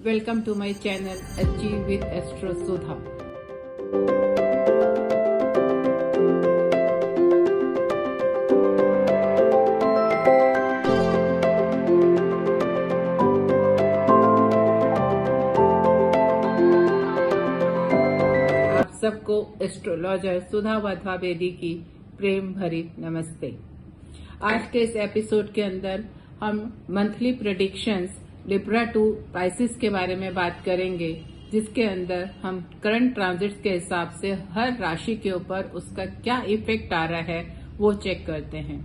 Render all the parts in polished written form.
Welcome to my channel Achieve with Astro Sudha. आप सबको astrologer सुधा वाधवा बेदी की प्रेम भरी नमस्ते। आज के इस एपिसोड के अंदर हम monthly predictions Libra to Pisces के बारे में बात करेंगे, जिसके अंदर हम करंट ट्रांजिट्स के हिसाब से हर राशि के ऊपर उसका क्या इफेक्ट आ रहा है वो चेक करते हैं।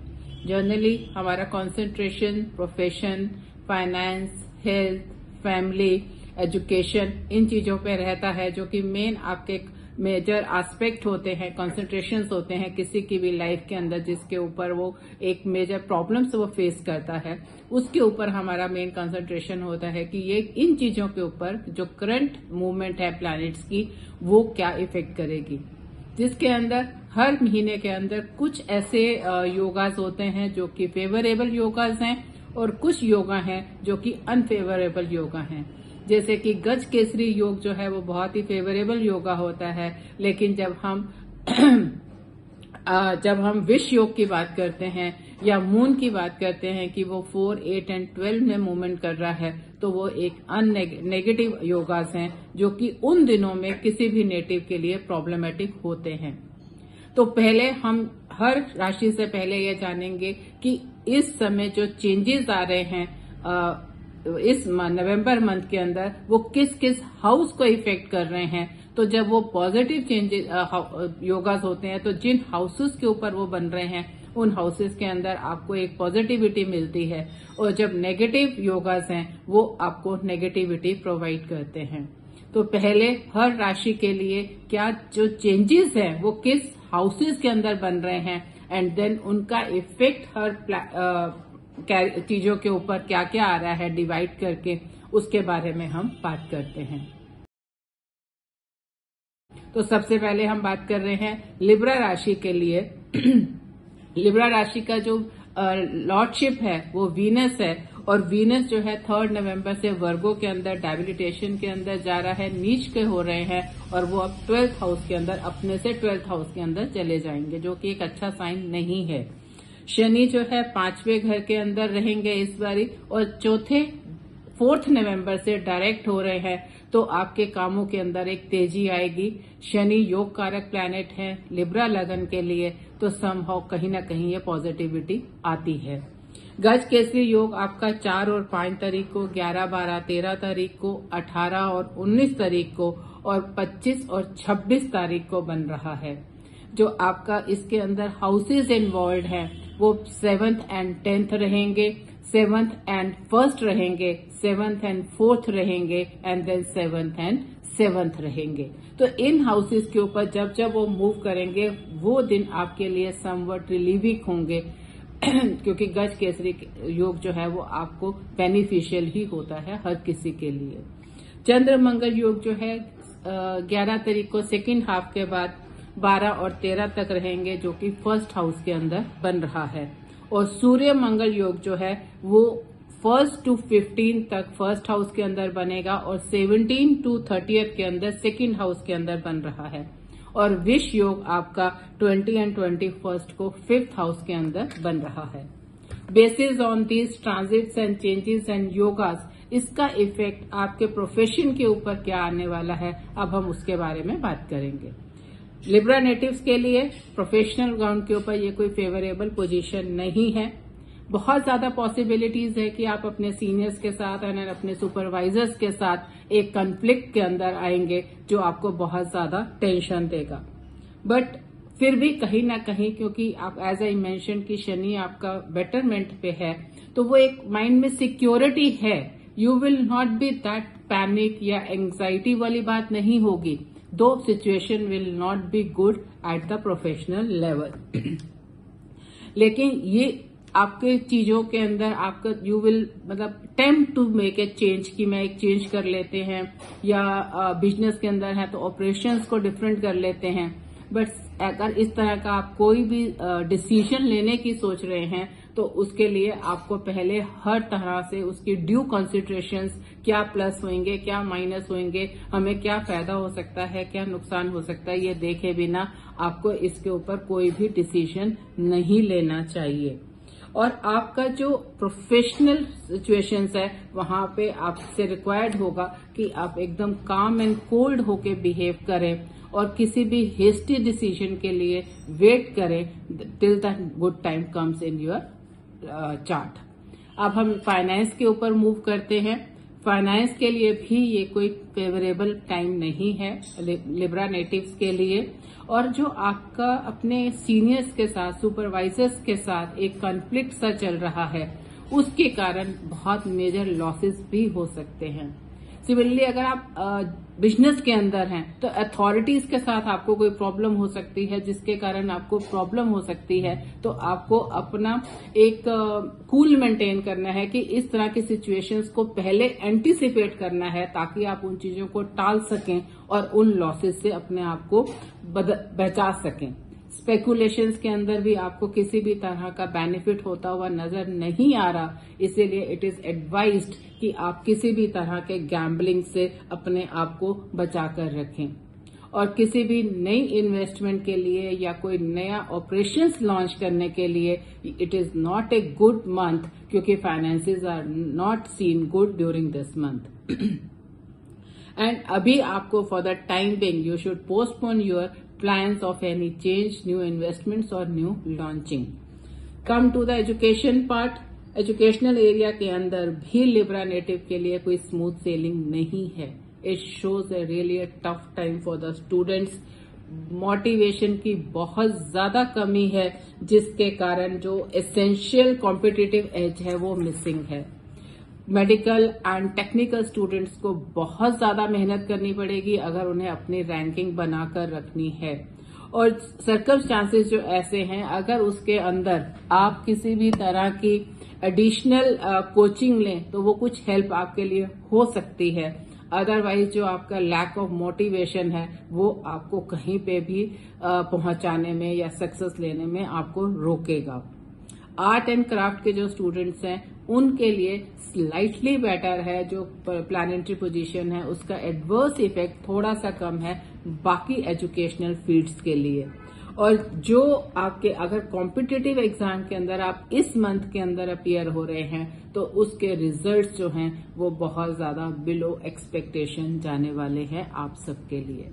जनरली हमारा concentration profession, finance, health, family, education in चीजों पे रहता है, जो कि मेन आपके मेजर एस्पेक्ट होते हैं, कंसंट्रेशंस होते हैं किसी की भी लाइफ के अंदर, जिसके ऊपर वो एक मेजर प्रॉब्लम्स वो फेस करता है। उसके ऊपर हमारा मेन कंसंट्रेशन होता है कि ये इन चीजों के ऊपर जो करंट मूवमेंट है प्लैनेट्स की वो क्या इफेक्ट करेगी, जिसके अंदर हर महीने के अंदर कुछ ऐसे योगास होते हैं जो कि फेवरेबल योगास हैं और कुछ योगा हैं जो कि अनफेवरेबल योगा हैं। जैसे कि गज केसरी योग जो है वो बहुत ही फेवरेबल योगा होता है, लेकिन जब हम विष योग की बात करते हैं या मून की बात करते हैं कि वो 4, 8 एंड 12 में मूवमेंट कर रहा है, तो वो एक नेगेटिव योगास हैं जो कि उन दिनों में किसी भी नेटिव के लिए प्रॉब्लमेटिक होते हैं। तो पहले हम हर राशि से पहले ये जानेंगे कि इस समय जो चेंजेस आ रहे हैं इस नवंबर मंथ के अंदर वो किस किस हाउस को इफेक्ट कर रहे हैं। तो जब वो पॉजिटिव चेंजेस योगास होते हैं तो जिन हाउसेस के ऊपर वो बन रहे हैं उन हाउसेस के अंदर आपको एक पॉजिटिविटी मिलती है, और जब नेगेटिव योगास हैं वो आपको नेगेटिविटी प्रोवाइड करते हैं। तो पहले हर राशि के लिए क्या जो चेंजेस हैं वो किस हाउसेस के अंदर बन रहे हैं, एंड देन उनका इफेक्ट हर चीजों के ऊपर क्या क्या आ रहा है डिवाइड करके, उसके बारे में हम बात करते हैं। तो सबसे पहले हम बात कर रहे हैं लिब्रा राशि के लिए। लिब्रा राशि का जो लॉर्डशिप है वो वीनस है, और वीनस जो है 3 नवंबर से वर्गो के अंदर डेबिलिटेशन के अंदर जा रहा है, नीच के हो रहे हैं, और वो अब 12th हाउस के अंदर अपने से 12th हाउस के अंदर चले जाएंगे, जो कि एक अच्छा साइन नहीं है। शनि जो है 5वें घर के अंदर रहेंगे इस बारी, और 4th नवंबर से डायरेक्ट हो रहे हैं, तो आपके कामों के अंदर एक तेजी आएगी। शनि योग कारक प्लैनेट है लिब्रा लगन के लिए, तो समहाउ कहीं ना कहीं ये पॉजिटिविटी आती है। गज केसरी योग आपका 4 और 5 तारीख को, 11, 12, 13 तारीख को, 18 और 19 तारीख को, और 25 और 26 तारीख को बन रहा है। जो आपका इसके अंदर हाउसेज इन्वॉल्व हैं वो 7th एंड 10th रहेंगे, 7th एंड 1st रहेंगे, 7th एंड 4th रहेंगे, and then 7th and 7th रहेंगे। तो इन हाउसेस के ऊपर जब जब वो मूव करेंगे वो दिन आपके लिए समवट रिलीविंग होंगे क्योंकि गज केसरी योग जो है वो आपको बेनिफिशियल ही होता है हर किसी के लिए। चंद्र मंगल योग जो है 11 तारीख को सेकेंड हाफ के बाद 12 और 13 तक रहेंगे, जो कि 1st हाउस के अंदर बन रहा है। और सूर्य मंगल योग जो है वो 1st to 15 तक 1st हाउस के अंदर बनेगा, और 17 to 30th के अंदर 2nd हाउस के अंदर बन रहा है। और विष योग आपका 20 एंड 21 को 5th हाउस के अंदर बन रहा है। Basis on these transits and changes and yogas, इसका इफेक्ट आपके प्रोफेशन के ऊपर क्या आने वाला है, अब हम उसके बारे में बात करेंगे। लिब्रा नेटिव्स के लिए प्रोफेशनल ग्राउंड के ऊपर ये कोई फेवरेबल पोजीशन नहीं है। बहुत ज्यादा पॉसिबिलिटीज है कि आप अपने सीनियर्स के साथ और अपने सुपरवाइजर्स के साथ एक कॉन्फ्लिक्ट के अंदर आएंगे, जो आपको बहुत ज्यादा टेंशन देगा। बट फिर भी कहीं ना कहीं, क्योंकि आप एज आई मेंशन कि शनि आपका बेटरमेंट पे है, तो वो एक माइंड में सिक्योरिटी है। You will not be that panic या एंग्जाइटी वाली बात नहीं होगी, though situation will not be good at the professional level. लेकिन ये आपके चीजों के अंदर आपका you will tempt to make a change, कि मैं एक चेंज कर लेते हैं, या बिजनेस के अंदर है तो ऑपरेशंस को डिफरेंट कर लेते हैं। बट अगर इस तरह का आप कोई भी डिसीजन लेने की सोच रहे हैं तो उसके लिए आपको पहले हर तरह से उसकी ड्यू कंसिडरेशंस, क्या प्लस होंगे, क्या माइनस होंगे, हमें क्या फायदा हो सकता है, क्या नुकसान हो सकता है, ये देखे बिना आपको इसके ऊपर कोई भी डिसीजन नहीं लेना चाहिए। और आपका जो प्रोफेशनल सिचुएशंस है वहां पे आपसे रिक्वायर्ड होगा कि आप एकदम काम एंड कोल्ड होके बिहेव करें और किसी भी हेस्टी डिसीजन के लिए वेट करें till the good time comes in your chart. अब हम फाइनेंस के ऊपर मूव करते हैं। फाइनेंस के लिए भी ये कोई फेवरेबल टाइम नहीं है लिब्रा नेटिव्स के लिए। और जो आपका अपने सीनियर्स के साथ, सुपरवाइजर्स के साथ एक कॉन्फ्लिक्ट सा चल रहा है, उसके कारण बहुत मेजर लॉसेस भी हो सकते हैं। सिमिलरली अगर आप बिजनेस के अंदर हैं तो अथॉरिटीज के साथ आपको कोई प्रॉब्लम हो सकती है, जिसके कारण आपको प्रॉब्लम हो सकती है। तो आपको अपना एक कूल मेंटेन करना है कि इस तरह की सिचुएशंस को पहले एंटीसिपेट करना है ताकि आप उन चीजों को टाल सकें और उन लॉसेस से अपने आप को बचा सकें। स्पेकुलेशंस के अंदर भी आपको किसी भी तरह का बेनिफिट होता हुआ नजर नहीं आ रहा, इसीलिए इट इज एडवाइज्ड कि आप किसी भी तरह के गैम्बलिंग से अपने आप को बचा कर रखें। और किसी भी नई इन्वेस्टमेंट के लिए या कोई नया ऑपरेशंस लॉन्च करने के लिए it is not a good month, क्योंकि finances are not seen good during this month. And अभी आपको for the time being you should postpone your plans of any change, new investments or new launching. Come to the education part. Educational area के अंदर भी Libra native के लिए कोई smooth selling नहीं है। It shows a really tough time for the students. Motivation की बहुत ज्यादा कमी है, जिसके कारण जो एसेंशियल कॉम्पिटिटिव एज है वो मिसिंग है। मेडिकल एंड टेक्निकल स्टूडेंट्स को बहुत ज्यादा मेहनत करनी पड़ेगी अगर उन्हें अपनी रैंकिंग बनाकर रखनी है। और सर्कमस्टांसेस जो ऐसे हैं, अगर उसके अंदर आप किसी भी तरह की एडिशनल कोचिंग लें तो वो कुछ हेल्प आपके लिए हो सकती है। अदरवाइज जो आपका लैक ऑफ मोटिवेशन है वो आपको कहीं पे भी पहुंचाने में या सक्सेस लेने में आपको रोकेगा। आर्ट एंड क्राफ्ट के जो स्टूडेंट्स हैं उनके लिए स्लाइटली बेटर है। जो प्लैनेटरी पोजीशन है उसका एडवर्स इफेक्ट थोड़ा सा कम है बाकी एजुकेशनल फील्ड्स के लिए। और जो आपके अगर कॉम्पिटिटिव एग्जाम के अंदर आप इस मंथ के अंदर अपीयर हो रहे हैं तो उसके रिजल्ट्स जो हैं वो बहुत ज्यादा बिलो एक्सपेक्टेशन जाने वाले हैं आप सबके लिए।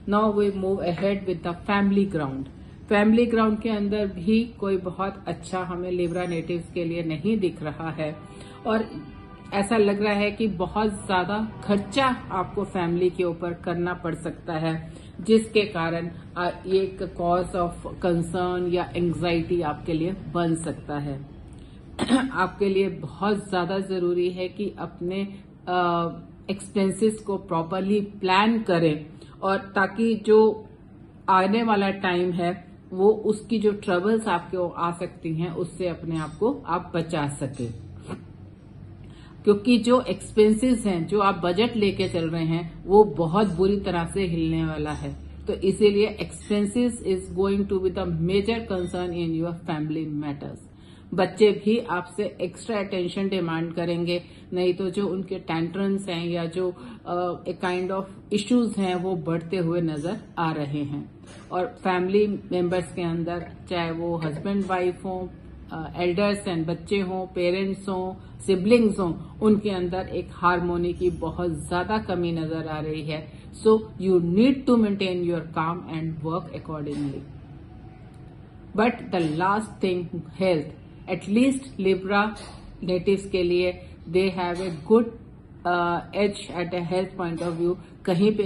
Now we move ahead with the family ground. Family ground के अंदर भी कोई बहुत अच्छा हमें लिब्रा नेटिव्स के लिए नहीं दिख रहा है और ऐसा लग रहा है कि बहुत ज्यादा खर्चा आपको फैमिली के ऊपर करना पड़ सकता है, जिसके कारण ये एक कॉज ऑफ कंसर्न या एंग्जाइटी आपके लिए बन सकता है। आपके लिए बहुत ज्यादा जरूरी है कि अपने एक्सपेंसेस को प्रॉपरली प्लान करें और ताकि जो आने वाला टाइम है वो उसकी जो ट्रबल्स आपको आ सकती हैं उससे अपने आप को आप बचा सके। क्योंकि जो एक्सपेंसेस हैं, जो आप बजट लेके चल रहे हैं, वो बहुत बुरी तरह से हिलने वाला है। तो इसीलिए expenses is going to be the major concern in your family matters. बच्चे भी आपसे एक्स्ट्रा अटेंशन डिमांड करेंगे, नहीं तो जो उनके टेंट्रम्स हैं या जो एक काइंड ऑफ इश्यूज हैं वो बढ़ते हुए नजर आ रहे हैं। और फैमिली मेंबर्स के अंदर चाहे वो हस्बैंड वाइफ हो, एल्डर्स एंड बच्चे हों, पेरेंट्स हों, सिबलिंग्स हों, उनके अंदर एक हार्मोनी की बहुत ज्यादा कमी नजर आ रही है। So you need to maintain your calm and work accordingly. But the last thing, health. At least Libra natives के लिए they have a good edge at a health point of view. कहीं पे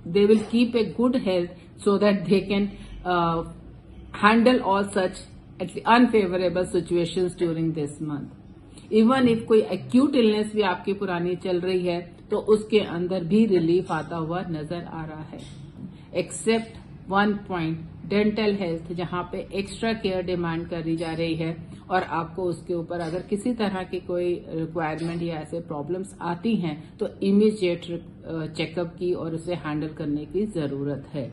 they will keep a good health so that they can handle all such unfavourable situations during this month. Even if कोई acute illness भी आपकी पुरानी चल रही है तो उसके अंदर भी रिलीफ आता हुआ नजर आ रहा है, except one point, dental health, जहां पे एक्स्ट्रा केयर डिमांड करी जा रही है और आपको उसके ऊपर अगर किसी तरह की कोई रिक्वायरमेंट या ऐसे प्रॉब्लम्स आती हैं तो इमीडिएट चेकअप की और उसे हैंडल करने की जरूरत है।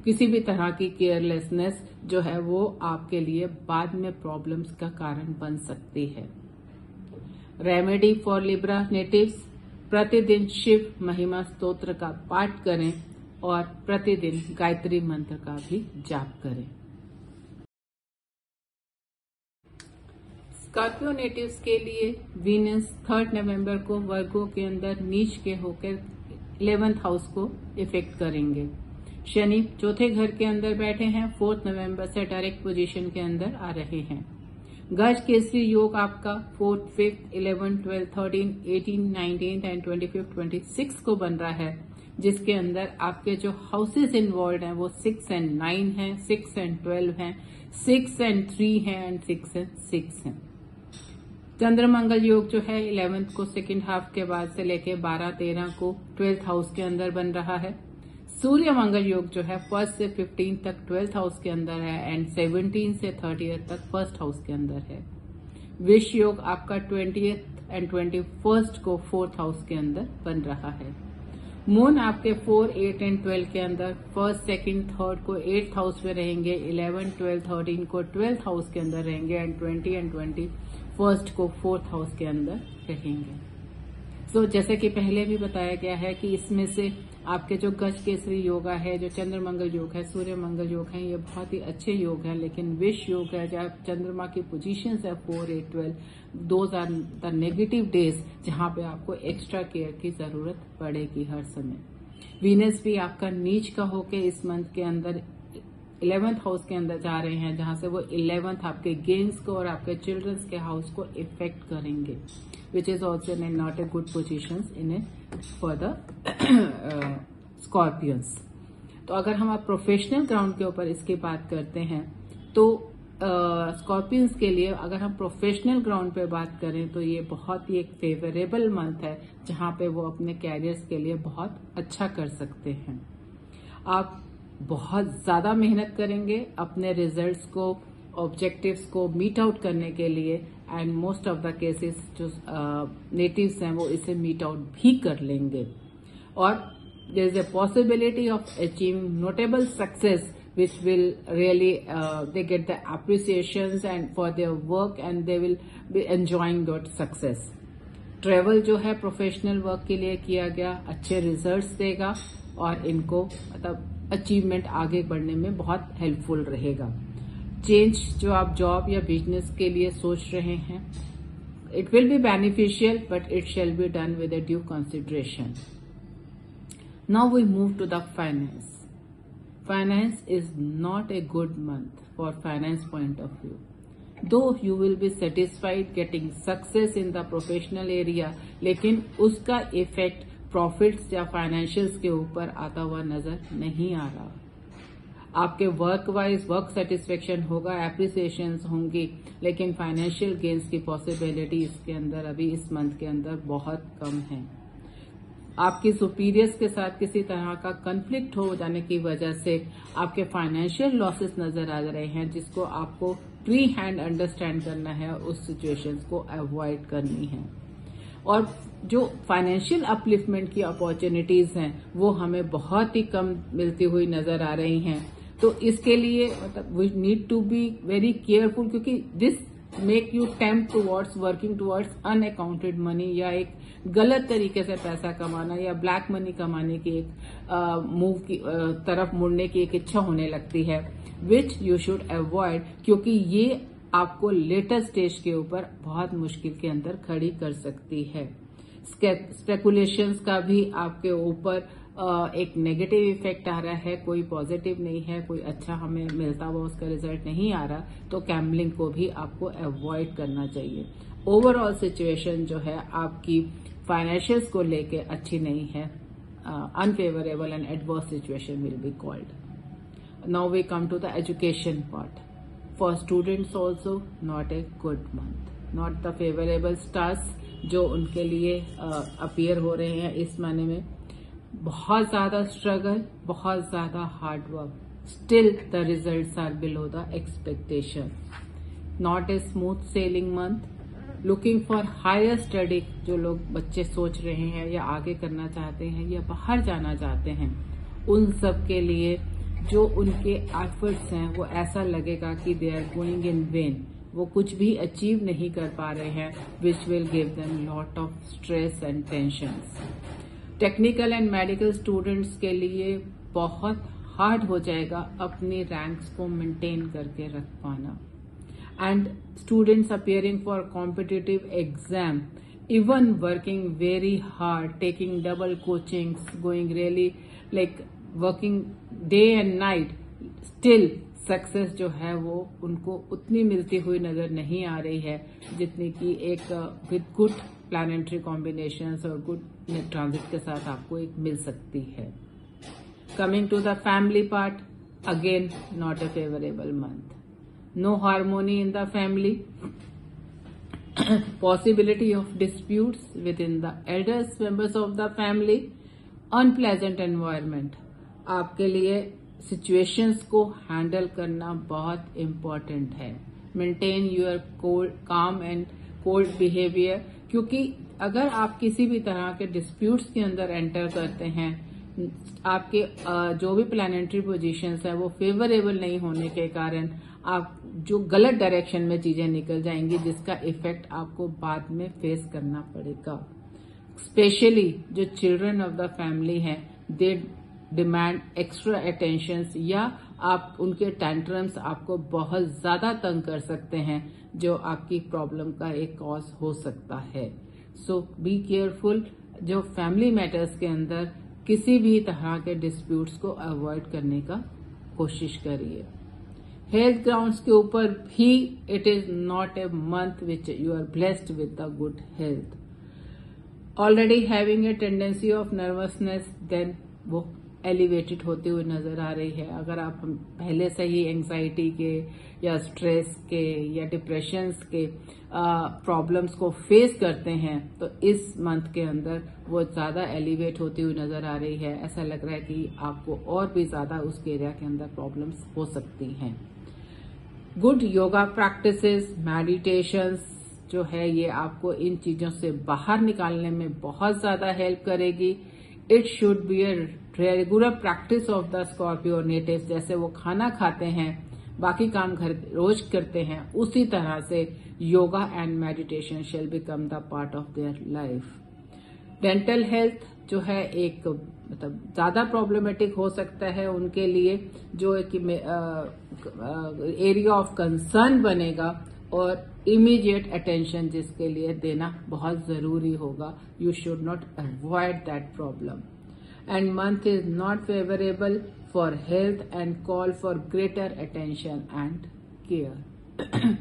किसी भी तरह की केयरलेसनेस जो है वो आपके लिए बाद में प्रॉब्लम्स का कारण बन सकती है। रेमेडी फॉर लिब्रा नेटिव्स, प्रतिदिन शिव महिमा स्तोत्र का पाठ करें और प्रतिदिन गायत्री मंत्र का भी जाप करें। स्कॉर्पियो नेटिव्स के लिए वीनस 3 नवंबर को वर्गो के अंदर नीच के होकर 11th हाउस को इफेक्ट करेंगे। शनि चौथे घर के अंदर बैठे हैं, 4 नवंबर से डायरेक्ट पोजीशन के अंदर आ रहे हैं। गज केसरी योग आपका 4th, 5th, 11th, 12th, 13th, 18th, 19th and 25th, 26th को बन रहा है, जिसके अंदर आपके जो हाउसेस इन्वॉल्व हैं वो 6 एंड 9 हैं, 6 एंड 12 हैं, 6 एंड 3 हैं एंड 6 एंड 6 हैं। चंद्रमंगल योग जो है 11th को सेकेंड हाफ के बाद से लेके 12-13 को 12th हाउस के अंदर बन रहा है। सूर्य मंगल योग जो है 1st से 15 तक 12th हाउस के अंदर है एंड 17 से 30th तक 1st हाउस के अंदर है। विष योग आपका 20th एंड 21st को 4th हाउस के अंदर बन रहा है। मून आपके 4, 8 एंड 12 के अंदर 1st, 2nd, 3rd को 8th हाउस में रहेंगे, 11, 12, 13 को 12th हाउस के अंदर रहेंगे एंड 20 एंड 21st को 4th हाउस के अंदर रहेंगे। तो जैसे कि पहले भी बताया गया है कि इसमें से आपके जो गज केसरी योगा है, जो चंद्रमंगल योग है, सूर्य मंगल योग है, ये बहुत ही अच्छे योग हैं। लेकिन विष योग है जहाँ चंद्रमा की पोजीशन है 4, 8, 12, those are the negative days जहां पे आपको एक्स्ट्रा केयर की जरूरत पड़ेगी हर समय। वीनस भी आपका नीच का होके इस मंथ के अंदर 11th हाउस के अंदर जा रहे हैं, जहां से वो 11th आपके गेन्स को और आपके चिल्ड्रंस के हाउस को इफेक्ट करेंगे, which is also not a good position in a for the Scorpions. तो अगर हम आप प्रोफेशनल ग्राउंड के ऊपर इसकी बात करते हैं तो स्कॉर्पियंस के लिए अगर हम प्रोफेशनल ग्राउंड पे बात करें तो ये बहुत ही एक फेवरेबल मंथ है, जहां पे वो अपने कैरियर्स के लिए बहुत अच्छा कर सकते हैं। आप बहुत ज्यादा मेहनत करेंगे अपने रिजल्ट्स को, ऑब्जेक्टिव्स को मीट आउट करने के लिए and most of the cases जो नेटिव्स हैं वो इसे मीट आउट भी कर लेंगे। और there is a possibility of achieving notable success which will really they get the appreciations and for their work and they will be enjoying that success. Travel जो है प्रोफेशनल वर्क के लिए किया गया अच्छे रिजल्ट्स देगा और इनको मतलब अचीवमेंट आगे बढ़ने में बहुत हेल्पफुल रहेगा। चेंज जो आप जॉब या बिजनेस के लिए सोच रहे हैं, it will be beneficial but it shall be done with a due consideration. Now we move to the finance. Finance is not a good month for finance point of view. Though you will be satisfied getting success in the professional area, लेकिन उसका effect profits या financials के ऊपर आता हुआ नजर नहीं आ रहा। आपके वर्क वाइज वर्क सेटिस्फेक्शन होगा, एप्रिसिएशंस होंगी, लेकिन फाइनेंशियल गेन्स की पॉसिबिलिटी इसके अंदर अभी इस मंथ के अंदर बहुत कम है। आपके सुपीरियर्स के साथ किसी तरह का कन्फ्लिक्ट हो जाने की वजह से आपके फाइनेंशियल लॉसेस नजर आ रहे हैं, जिसको आपको प्री हैंड अंडरस्टैंड करना है, उस सिचुएशंस को अवॉइड करनी है। और जो फाइनेंशियल अपलिफ्टमेंट की अपॉर्चुनिटीज हैं वो हमें बहुत ही कम मिलती हुई नजर आ रही हैं। तो इसके लिए मतलब we need to be very careful, क्योंकि this make you tempt towards working towards unaccounted money, या एक गलत तरीके से पैसा कमाना या ब्लैक मनी कमाने की एक मूव की तरफ मुड़ने की एक इच्छा होने लगती है, विच यू शुड अवॉइड, क्योंकि ये आपको लेटर स्टेज के ऊपर बहुत मुश्किल के अंदर खड़ी कर सकती है। स्पेकुलेशंस का भी आपके ऊपर एक नेगेटिव इफेक्ट आ रहा है, कोई पॉजिटिव नहीं है, कोई अच्छा हमें मिलता हुआ उसका रिजल्ट नहीं आ रहा, तो गैम्बलिंग को भी आपको अवॉइड करना चाहिए। ओवरऑल सिचुएशन जो है आपकी फाइनेंशियल्स को लेके अच्छी नहीं है। Unfavourable and adverse situation will be called. Now we come to the education part. For students also not a good month, not the favourable stars जो उनके लिए अपीयर हो रहे हैं इस महीने में। बहुत ज्यादा स्ट्रगल, बहुत ज्यादा hard work, still the results are below the expectation. Not a smooth sailing month. Looking for higher study, जो लोग बच्चे सोच रहे हैं या आगे करना चाहते हैं या बाहर जाना चाहते हैं, उन सब के लिए जो उनके एफर्ट्स हैं वो ऐसा लगेगा कि they are going in vain, वो कुछ भी अचीव नहीं कर पा रहे हैं, which will give them lot of stress and tensions. Technical and medical students के लिए बहुत हार्ड हो जाएगा अपनी रैंक्स को मेंटेन करके रख पाना। And students appearing for competitive exam, even working very hard, taking double coachings, going really like working day and night, still success जो है वो उनको उतनी मिलती हुई नजर नहीं आ रही है जितनी कि एक विद गुड प्लैनेटरी कॉम्बिनेशंस और गुड ट्रांजिट के साथ आपको एक मिल सकती है। Coming to the family part, again not a favourable month, no harmony in the family, possibility of disputes within the eldest members of the family, unpleasant environment। आपके लिए सिचुएशंस को हैंडल करना बहुत इम्पोर्टेंट है। Maintain your calm and cold behaviour, क्योंकि अगर आप किसी भी तरह के डिस्प्यूट्स के अंदर एंटर करते हैं, आपके जो भी प्लैनेटरी पोजीशंस है वो फेवरेबल नहीं होने के कारण आप जो गलत डायरेक्शन में चीजें निकल जाएंगी, जिसका इफेक्ट आपको बाद में फेस करना पड़ेगा। स्पेशली जो चिल्ड्रन ऑफ द फैमिली हैं, दे डिमांड एक्स्ट्रा अटेंशन, या आप उनके टेंट्रम्स आपको बहुत ज्यादा तंग कर सकते हैं, जो आपकी प्रॉब्लम का एक कॉज हो सकता है। सो बी केयरफुल, जो फैमिली मैटर्स के अंदर किसी भी तरह के डिस्प्यूट्स को अवॉइड करने का कोशिश करिए। हेल्थ ग्राउंड्स के ऊपर भी it is not a month which you are blessed with the good health. Already having a tendency of nervousness, then वो एलिवेटेड होती हुई नजर आ रही है। अगर आप पहले से ही एंजाइटी के या स्ट्रेस के या डिप्रेशंस के प्रॉब्लम्स को फेस करते हैं, तो इस मंथ के अंदर वो ज्यादा एलिवेट होती हुई नजर आ रही है। ऐसा लग रहा है कि आपको और भी ज्यादा उस एरिया के अंदर प्रॉब्लम्स हो सकती हैं। गुड योगा प्रैक्टिसेस, मेडिटेशंस जो है, ये आपको इन चीजों से बाहर निकालने में बहुत ज्यादा हेल्प करेगी। It should B a regular practice of the Scorpio natives. जैसे वो खाना खाते हैं, बाकी काम घर रोज करते हैं, उसी तरह से yoga and meditation shell become the part of their life. Dental health जो है एक मतलब ज्यादा प्रॉब्लमेटिक हो सकता है उनके लिए, जो एक एरिया ऑफ कंसर्न बनेगा और इमीडिएट अटेंशन जिसके लिए देना बहुत जरूरी होगा। You should not avoid that problem. And month is not favourable for health and call for greater attention and care.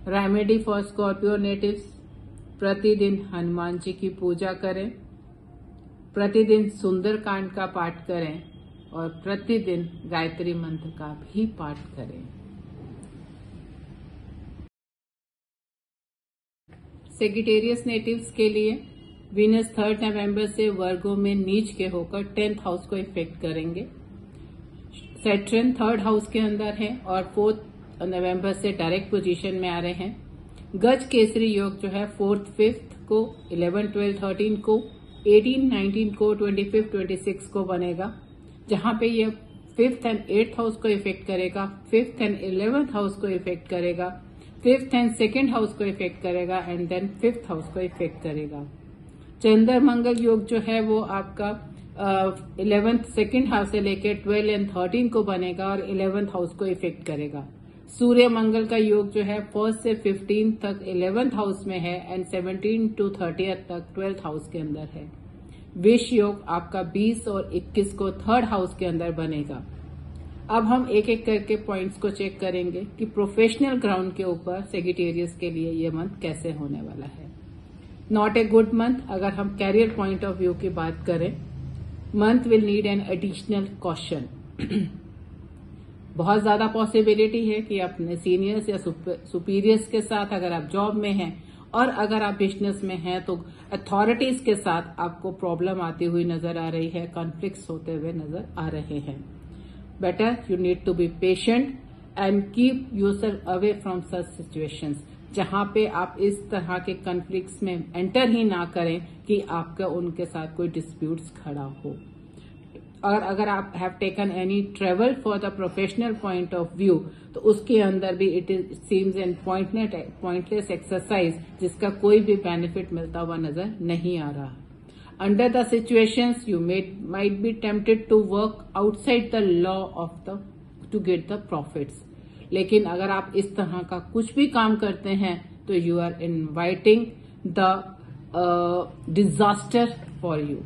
Remedy for Scorpio natives, प्रतिदिन हनुमान जी की पूजा करें, प्रतिदिन सुंदरकांड का पाठ करें और प्रतिदिन गायत्री मंत्र का भी पाठ करें। सेजिटेरियस नेटिव्स के लिए वीनस 3 नवंबर से वर्गो में नीच के होकर 10th हाउस को इफेक्ट करेंगे। सैटर्न 3rd हाउस के अंदर है और 4th नवंबर से डायरेक्ट पोजीशन में आ रहे हैं। गज केसरी योग जो है 4th 5th को, 11th 12th 13 को, 18 19 को, 25 26 को बनेगा, जहां पे ये 5th एंड 8th हाउस को इफेक्ट करेगा, 5th एंड 11th हाउस को इफेक्ट करेगा, 5th एंड 2nd हाउस को इफेक्ट करेगा एंड देन 5th हाउस को इफेक्ट करेगा। चंद्र मंगल योग जो है वो आपका 11th 2nd हाउस से लेकर 12 एंड 13 को बनेगा और 11th हाउस को इफेक्ट करेगा। सूर्य मंगल का योग जो है 1st से 15 तक 11th हाउस में है एंड 17 to 30 तक 12th हाउस के अंदर है। विष योग आपका 20 और 21 को 3rd हाउस के अंदर बनेगा। अब हम एक एक करके पॉइंट्स को चेक करेंगे कि प्रोफेशनल ग्राउंड के ऊपर सेजिटेरियस के लिए ये मंथ कैसे होने वाला है। Not a good month. अगर हम कैरियर पॉइंट ऑफ व्यू की बात करें, month will need an additional caution. बहुत ज्यादा पॉसिबिलिटी है कि अपने सीनियर्स या सुपीरियर्स के साथ, अगर आप जॉब में हैं और अगर आप बिजनेस में हैं, तो अथॉरिटीज के साथ आपको प्रॉब्लम आती हुई नजर आ रही है, कॉन्फ्लिक्ट्स होते हुए नजर आ रहे हैं। Better you need to be patient and keep yourself away from such situations, जहां पे आप इस तरह के कॉन्फ्लिक्ट्स में एंटर ही ना करें कि आपका उनके साथ कोई डिस्प्यूट्स खड़ा हो। और अगर आप have taken any travel for the professional point of view, तो उसके अंदर भी it is seems an pointless exercise जिसका कोई भी बेनिफिट मिलता हुआ नजर नहीं आ रहा। Under the situations you might be tempted to work outside the law of the to get the profits, लेकिन अगर आप इस तरह का कुछ भी काम करते हैं तो you are inviting the disaster for you.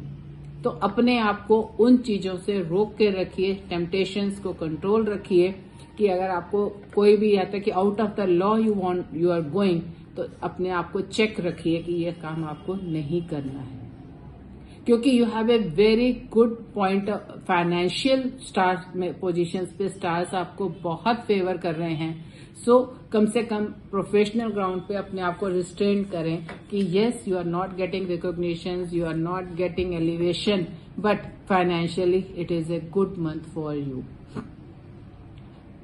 तो अपने आप को उन चीजों से रोक के रखिए, टेम्पटेशंस को कंट्रोल रखिए कि अगर आपको कोई भी आता है कि out of the law you are going, तो अपने आप को चेक रखिए कि यह काम आपको नहीं करना है, क्योंकि you have a very good point. Financial stars में पोजीशंस पे स्टार्स आपको बहुत फेवर कर रहे हैं। सो कम से कम प्रोफेशनल ग्राउंड पे अपने आप को रिस्ट्रेन करें कि yes you are not getting recognition, you are not getting elevation, but financially it is a good month for you.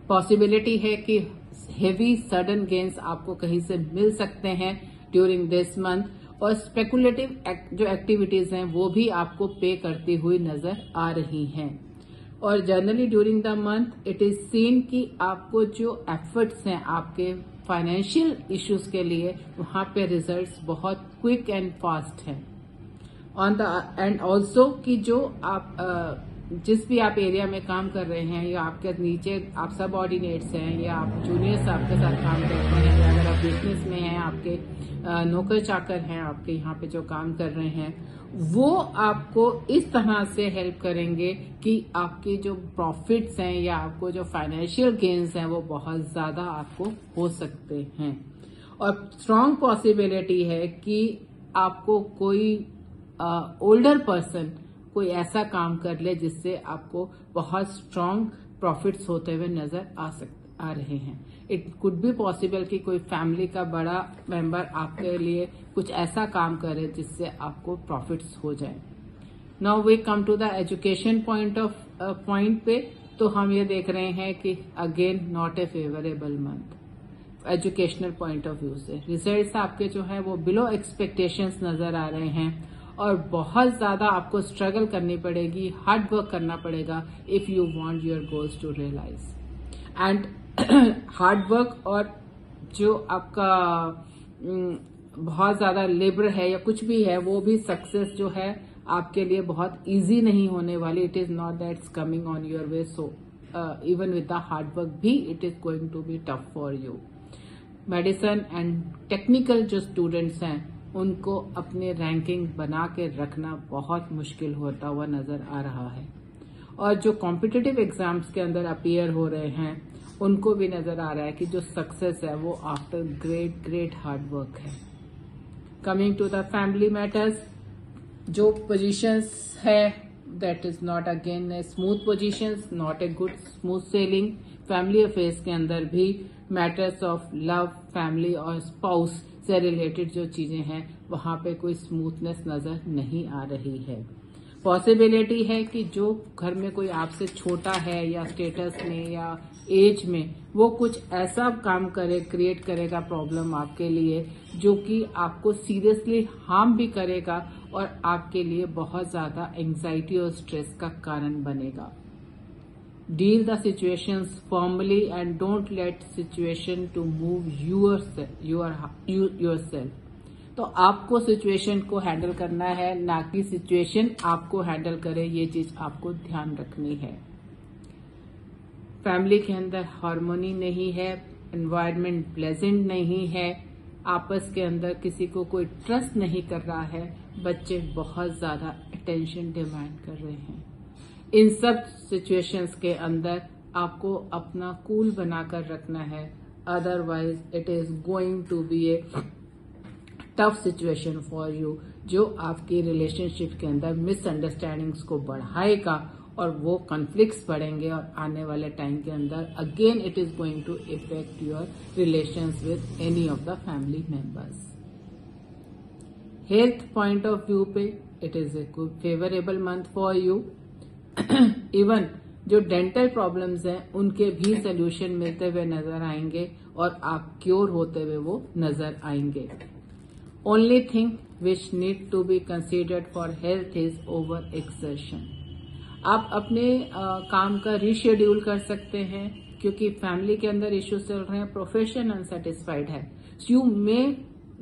Possibility है कि हेवी सडन गेन्स आपको कहीं से मिल सकते हैं ड्यूरिंग दिस मंथ, और स्पेकुलेटिव जो एक्टिविटीज हैं वो भी आपको पे करती हुई नजर आ रही हैं। और generally during the month it is seen कि आपको जो एफर्ट्स हैं आपके फाइनेंशियल इश्यूज के लिए, वहां पे रिजल्ट्स बहुत क्विक एंड फास्ट हैं। ऑन द एंड ऑल्सो कि जो आप जिस भी आप एरिया में काम कर रहे हैं, या आपके नीचे आप सब ऑर्डिनेट्स हैं, या आप जूनियर्स आपके साथ काम करते हैं, या अगर आप बिजनेस में हैं, आपके नौकर चाकर हैं आपके यहाँ पे जो काम कर रहे हैं, वो आपको इस तरह से हेल्प करेंगे कि आपके जो प्रॉफिट्स हैं या आपको जो फाइनेंशियल गेन्स हैं वो बहुत ज्यादा आपको हो सकते हैं। और स्ट्रांग पॉसिबिलिटी है कि आपको कोई ओल्डर पर्सन कोई ऐसा काम कर ले जिससे आपको बहुत स्ट्रांग प्रॉफिट्स होते हुए नजर आ रहे हैं। इट कुड बी पॉसिबल कि कोई फैमिली का बड़ा मेंबर आपके लिए कुछ ऐसा काम करे जिससे आपको प्रॉफिट्स हो जाए। Now we come to the education point पे, तो हम ये देख रहे हैं कि again not a favourable month educational point of view से। रिजल्ट्स आपके जो है वो बिलो एक्सपेक्टेशंस नजर आ रहे हैं, और बहुत ज्यादा आपको स्ट्रगल करनी पड़ेगी, हार्ड वर्क करना पड़ेगा if you want your goals to realise. And hard work और जो आपका बहुत ज्यादा लेबर है या कुछ भी है, वो भी सक्सेस जो है आपके लिए बहुत इजी नहीं होने वाली। It is not that it's coming on your way, so even with the hard work भी it is going to be tough for you. Medicine and technical जो स्टूडेंट्स हैं उनको अपने रैंकिंग बना के रखना बहुत मुश्किल होता हुआ नजर आ रहा है, और जो कॉम्पिटिटिव एग्जाम्स के अंदर अपीयर हो रहे हैं उनको भी नजर आ रहा है कि जो सक्सेस है वो आफ्टर ग्रेट हार्ड वर्क है। Coming to the family matters, जो पोजीशंस है that is not again a smooth positions, not a good smooth sailing. Family affairs के अंदर भी मैटर्स ऑफ लव, फैमिली और स्पाउस से रिलेटेड जो चीजें हैं वहां पे कोई स्मूथनेस नजर नहीं आ रही है। पॉसिबिलिटी है कि जो घर में कोई आपसे छोटा है या स्टेटस में या एज में, वो कुछ ऐसा काम क्रिएट करेगा प्रॉब्लम आपके लिए जो कि आपको सीरियसली हार्म भी करेगा और आपके लिए बहुत ज्यादा एंजाइटी और स्ट्रेस का कारण बनेगा। Deal the situations formally and don't let situation to move yourself. तो आपको सिचुएशन को हैंडल करना है, ना कि सिचुएशन आपको हैंडल करे, ये चीज आपको ध्यान रखनी है। फैमिली के अंदर हार्मोनी नहीं है, एनवायरनमेंट प्लेजेंट नहीं है, आपस के अंदर किसी को कोई ट्रस्ट नहीं कर रहा है, बच्चे बहुत ज्यादा अटेंशन डिमांड कर रहे हैं। इन सब सिचुएशंस के अंदर आपको अपना कूल बनाकर रखना है, otherwise it is going to be a tough situation for you, जो आपकी रिलेशनशिप के अंदर मिसअंडरस्टैंडिंग्स को बढ़ाएगा और वो कॉन्फ्लिक्ट्स बढ़ेंगे, और आने वाले टाइम के अंदर again it is going to effect your relations with any of the family members. Health point of view पे it is a good favourable month for you. Even जो डेंटल प्रॉब्लम्स हैं उनके भी सोल्यूशन मिलते हुए नजर आएंगे और आप क्योर होते हुए वो नजर आएंगे। Only thing which need to be considered for health is over exertion. आप अपने काम का रीशेड्यूल कर सकते हैं, क्योंकि फैमिली के अंदर इश्यूज चल रहे हैं, प्रोफेशन अनसेटिस्फाइड है, you may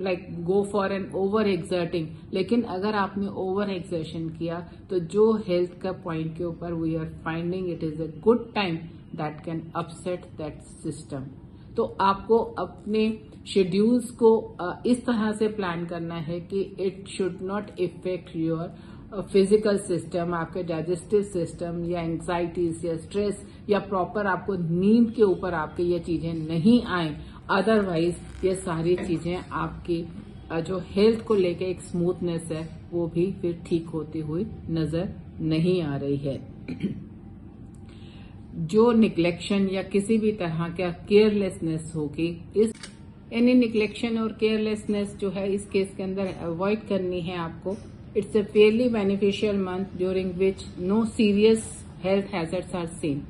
like go for an over exerting. लेकिन अगर आपने ओवर एक्सर्शन किया तो जो हेल्थ का पॉइंट के ऊपर we are finding it is a good time that can upset that system. तो आपको अपने शेड्यूल्स को इस तरह से प्लान करना है कि it should not effect your physical system, आपके डाइजेस्टिव सिस्टम या एंग्जाइटीज या स्ट्रेस या प्रॉपर आपको नींद के ऊपर आपके ये चीजें नहीं आए। अदरवाइज ये सारी चीजें आपकी जो हेल्थ को लेके एक स्मूथनेस है वो भी फिर ठीक होती हुई नजर नहीं आ रही है। जो निग्लेक्शन या किसी भी तरह का केयरलेसनेस होगी, इस एनी निग्लेक्शन और केयरलेसनेस जो है इस केस के अंदर अवॉइड करनी है आपको। It's a fairly beneficial month during which no serious health hazards are seen.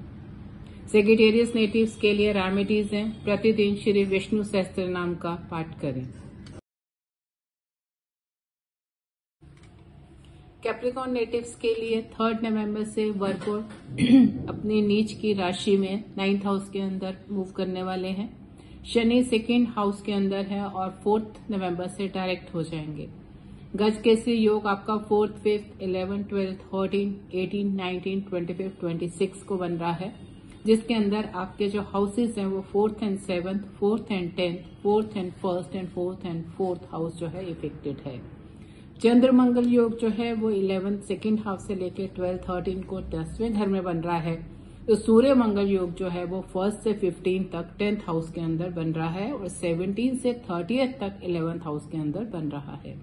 Sagittarius natives के लिए रेमेडीज हैं, प्रतिदिन श्री विष्णु सहस्त्र नाम का पाठ करें। कैप्रिकॉर्न नेटिव्स के लिए 3 नवंबर से वर्गो अपनी नीच की राशि में 9th हाउस के अंदर मूव करने वाले हैं। शनि 2nd हाउस के अंदर है और 4th नवंबर से डायरेक्ट हो जाएंगे। गजकेसरी योग आपका 4th, 5th, 11th, 12th, 13, 18, 19, 25, 26 को बन रहा है, जिसके अंदर आपके जो हाउसेस हैं वो 4th and 7th, 4th and 10th, 4th and 1st and 4th and 4th house जो है इफेक्टेड है। चंद्र मंगल योग जो है वो 11th, 2nd हाउस से लेके 12, 13 को 10वें घर में बन रहा है। तो सूर्य मंगल योग जो है वो 1st से 15 तक 10th हाउस के अंदर बन रहा है और 17 से 30th तक 11th हाउस के अंदर बन रहा है।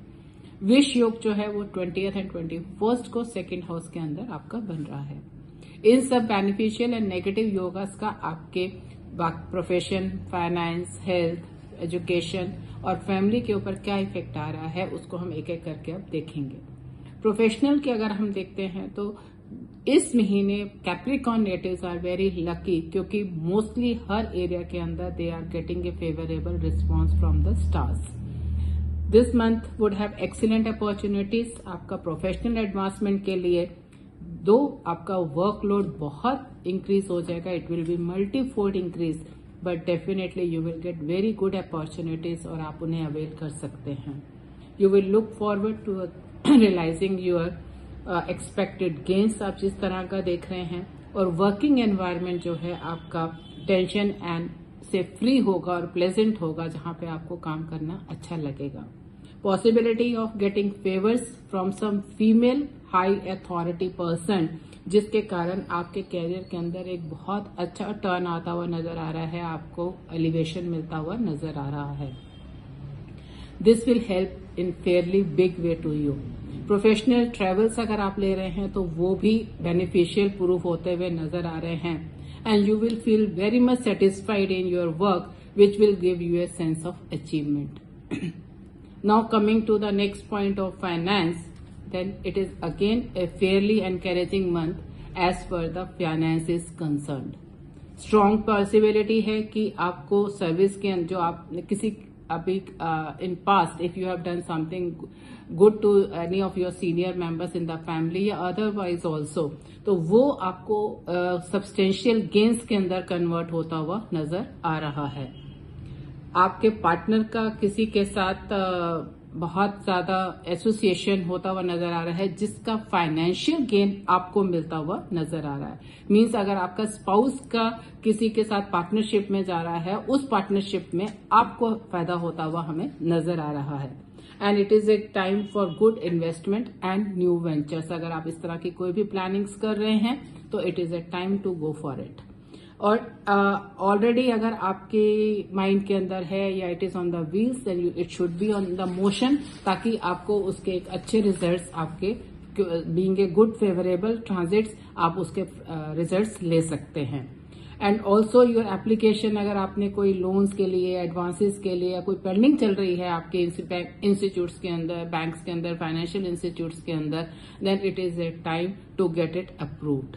विष योग जो है वो 20th and 21st को 2nd हाउस के अंदर आपका बन रहा है। इन सब बेनिफिशियल एंड नेगेटिव योगास का आपके प्रोफेशन, फाइनेंस, हेल्थ, एजुकेशन और फैमिली के ऊपर क्या इफेक्ट आ रहा है उसको हम एक एक करके अब देखेंगे। प्रोफेशनल के अगर हम देखते हैं तो इस महीने Capricorn natives are very lucky, क्योंकि मोस्टली हर एरिया के अंदर they are getting a favourable response from the stars. This month would have excellent opportunities आपका प्रोफेशनल एडवांसमेंट के लिए। दो आपका वर्कलोड बहुत इंक्रीज हो जाएगा, it will be multifold increase, but definitely you will get very good opportunities और आप उन्हें अवेल कर सकते हैं। You will look forward to realising your expected gains आप जिस तरह का देख रहे हैं, और वर्किंग एनवायरनमेंट जो है आपका टेंशन एंड से फ्री होगा और प्लेजेंट होगा, जहां पे आपको काम करना अच्छा लगेगा। Possibility of getting favours from some female high authority person, जिसके कारण आपके कैरियर के अंदर एक बहुत अच्छा टर्न आता हुआ नजर आ रहा है, आपको एलिवेशन मिलता हुआ नजर आ रहा है। This will help in fairly big way to you. Professional travels अगर आप ले रहे हैं तो वो भी बेनिफिशियल प्रूफ होते हुए नजर आ रहे हैं, and you will feel very much satisfied in your work which will give U a sense of achievement. Now coming to the next point of finance, then it is again a fairly encouraging month as far the finance is concerned. Strong possibility है कि आपको service के जो आपने किसी अभी in past if you have done something good to any of your senior members in the family या otherwise also, तो वो आपको substantial gains के अंदर कन्वर्ट होता हुआ नजर आ रहा है। आपके पार्टनर का किसी के साथ बहुत ज्यादा एसोसिएशन होता हुआ नजर आ रहा है, जिसका फाइनेंशियल गेन आपको मिलता हुआ नजर आ रहा है। मींस अगर आपका स्पाउस का किसी के साथ पार्टनरशिप में जा रहा है, उस पार्टनरशिप में आपको फायदा होता हुआ हमें नजर आ रहा है। And it is a time for good investment and new ventures. अगर आप इस तरह की कोई भी प्लानिंग्स कर रहे हैं तो it is a time to go for it. और ऑलरेडी अगर आपके माइंड के अंदर है या it is on the wheels, then it should be on the motion, ताकि आपको उसके एक अच्छे रिजल्ट्स आपके being a good favourable transits आप उसके रिजल्ट्स ले सकते हैं। एंड ऑल्सो योर एप्लीकेशन, अगर आपने कोई लोन्स के लिए, एडवांसेस के लिए या कोई पेंडिंग चल रही है आपके इंस्टीट्यूट्स के अंदर, बैंक्स के अंदर, फाइनेंशियल इंस्टीट्यूट्स के अंदर, then it is a time to get it approved.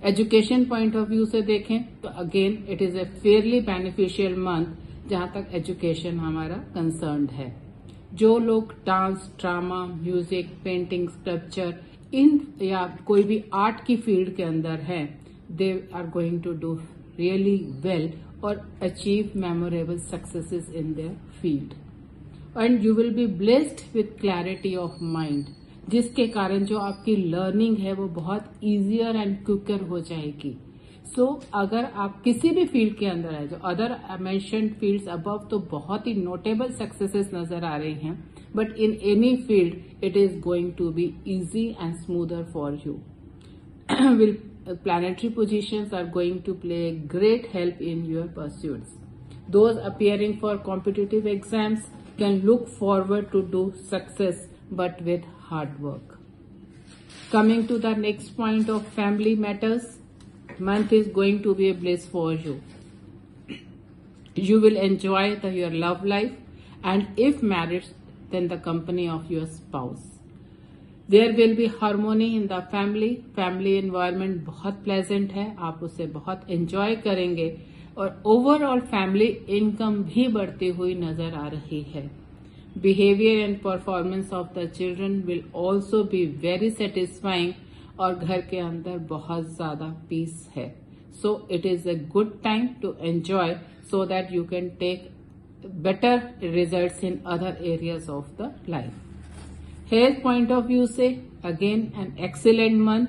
Education point of view से देखें तो again it is a fairly beneficial month जहां तक एजुकेशन हमारा कंसर्न्ड है। जो लोग dance, drama, music, painting, sculpture in या कोई भी आर्ट की फील्ड के अंदर हैं, they are going to do really well और achieve memorable successes in their field. And you will be blessed with clarity of mind, जिसके कारण जो आपकी लर्निंग है वो बहुत इजियर एंड क्विकर हो जाएगी। सो अगर आप किसी भी फील्ड के अंदर है, जो अदर मेंशन्ड फील्ड्स अबव तो बहुत ही नोटेबल सक्सेसेस नजर आ रही हैं, but in any field it is going to be easy and smoother for you. Will planetary positions are going to play a great help in your pursuits. Those appearing for competitive exams can look forward to do success, but with hard work. Coming to the next point of family matters, month is going to be a bliss for you. You will enjoy your love life, and if married, then the company of your spouse. There will be harmony in the family. Family environment बहुत pleasant है, आप उसे बहुत enjoy करेंगे और overall family income भी बढ़ती हुई नजर आ रही है। Behavior and performance of the children will also be very satisfying और घर के अंदर बहुत ज्यादा peace है। So it is a good time to enjoy so that you can take better results in other areas of the life. Health point of view से again an excellent month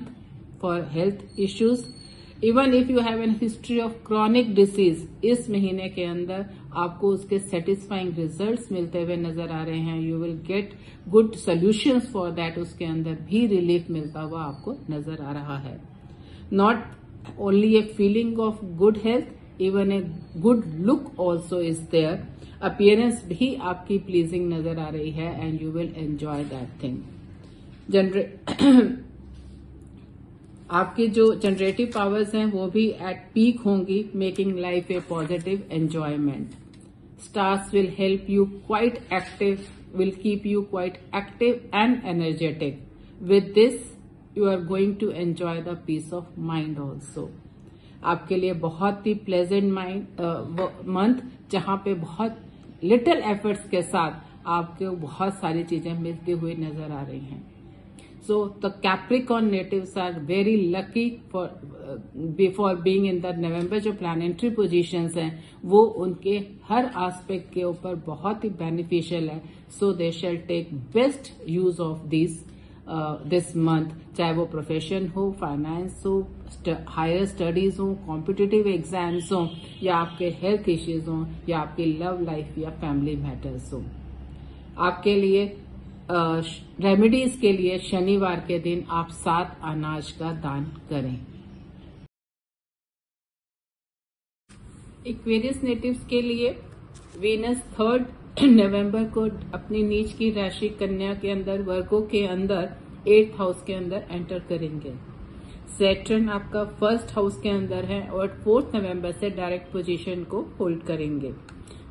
for health issues. Even if you have an history of chronic disease, इस महीने के अंदर आपको उसके satisfying results मिलते हुए नजर आ रहे हैं। You will get good solutions for that, उसके अंदर भी रिलीफ मिलता हुआ आपको नजर आ रहा है। Not only a feeling of good health, even a good look also is there. Appearance भी आपकी प्लीजिंग नजर आ रही है and you will enjoy that thing. आपकी जो जनरेटिव पावर्स हैं वो भी एट पीक होंगी, making life a positive enjoyment. Stars will help you quite active, will keep you quite active and energetic. With this you are going to enjoy the peace of mind also. आपके लिए बहुत ही pleasant month, जहां पे बहुत little efforts के साथ आपको बहुत सारी चीजें मिलती हुई नजर आ रही हैं। So the Capricorn natives are very lucky for being in the November. जो प्लैनेटरी पोजीशंस हैं वो उनके हर एस्पेक्ट के ऊपर बहुत ही बेनिफिशियल है। So they shall take best use of this month, चाहे वो प्रोफेशन हो, फाइनेंस हो, हायर स्टडीज हो, कॉम्पिटिटिव एग्जाम्स हो, या आपके हेल्थ इश्यूज हो, या आपकी लव लाइफ या फैमिली मैटर्स हो। आपके लिए रेमेडीज के लिए शनिवार के दिन आप 7 अनाज का दान करें। एक्वेरियस नेटिव्स के लिए वीनस 3 नवंबर को अपनी नीच की राशि कन्या के अंदर, वर्गों के अंदर 8th हाउस के अंदर एंटर करेंगे। सैटर्न आपका 1st हाउस के अंदर है और 4th नवंबर से डायरेक्ट पोजीशन को होल्ड करेंगे।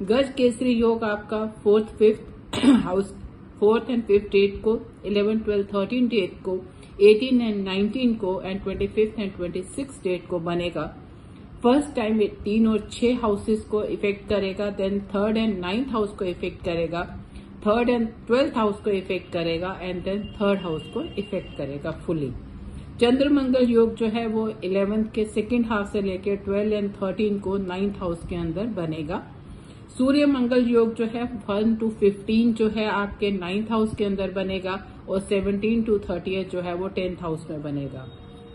गज केसरी योग आपका 4th 5th house 4th and 5th date को, 11th 12th 13th डेट को, 18 and 19 को and 25th and 26th date को बनेगा। फर्स्ट टाइम 3 और 6 हाउसेस को इफेक्ट करेगा, then 3rd and 9th house को इफेक्ट करेगा, 3rd and 12th हाउस को इफेक्ट करेगा एंड देन 3rd हाउस को इफेक्ट करेगा फुली। चंद्र मंगल योग जो है वो 11th के 2nd हाफ से लेकर 12 and 13 को 9th हाउस के अंदर बनेगा। सूर्य मंगल योग जो है 1 to 15 जो है आपके 9th हाउस के अंदर बनेगा और 17 to 30 जो है वो 10th हाउस में बनेगा।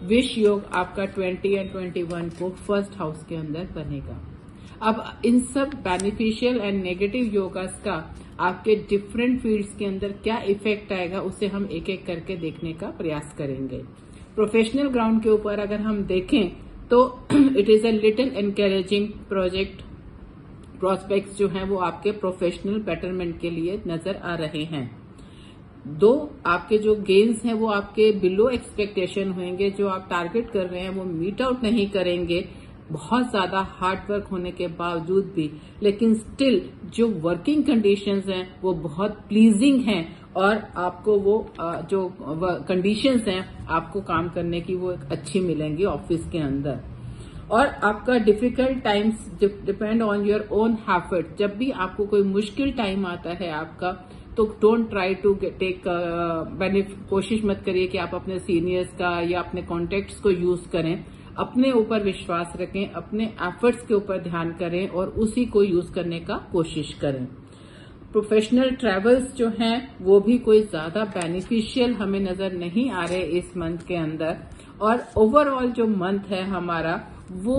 विश योग आपका 20 and 21 को 1st हाउस के अंदर बनेगा। अब इन सब बेनिफिशियल एंड नेगेटिव योगास का आपके डिफरेंट फील्ड्स के अंदर क्या इफेक्ट आएगा, उसे हम एक एक करके देखने का प्रयास करेंगे। प्रोफेशनल ग्राउंड के ऊपर अगर हम देखें तो it is a little encouraging project. Prospects जो हैं वो आपके प्रोफेशनल बेटरमेंट के लिए नजर आ रहे हैं। दो आपके जो गेन्स हैं वो आपके बिलो एक्सपेक्टेशन होंगे, जो आप टारगेट कर रहे हैं वो मीट आउट नहीं करेंगे बहुत ज्यादा हार्ड वर्क होने के बावजूद भी, लेकिन स्टिल जो वर्किंग कंडीशंस हैं वो बहुत प्लीजिंग हैं और आपको वो जो कंडीशंस हैं आपको काम करने की वो अच्छी मिलेंगी ऑफिस के अंदर। और आपका difficult times depend on your own effort. जब भी आपको कोई मुश्किल टाइम आता है आपका, तो डोंट ट्राई टू टेक कोशिश मत करिए कि आप अपने सीनियर्स का या अपने कॉन्टेक्ट्स को यूज करें। अपने ऊपर विश्वास रखें, अपने एफर्ट्स के ऊपर ध्यान करें और उसी को यूज करने का कोशिश करें। प्रोफेशनल ट्रैवल्स जो हैं वो भी कोई ज्यादा बेनिफिशियल हमें नजर नहीं आ रहे इस मंथ के अंदर। और ओवरऑल जो मंथ है हमारा वो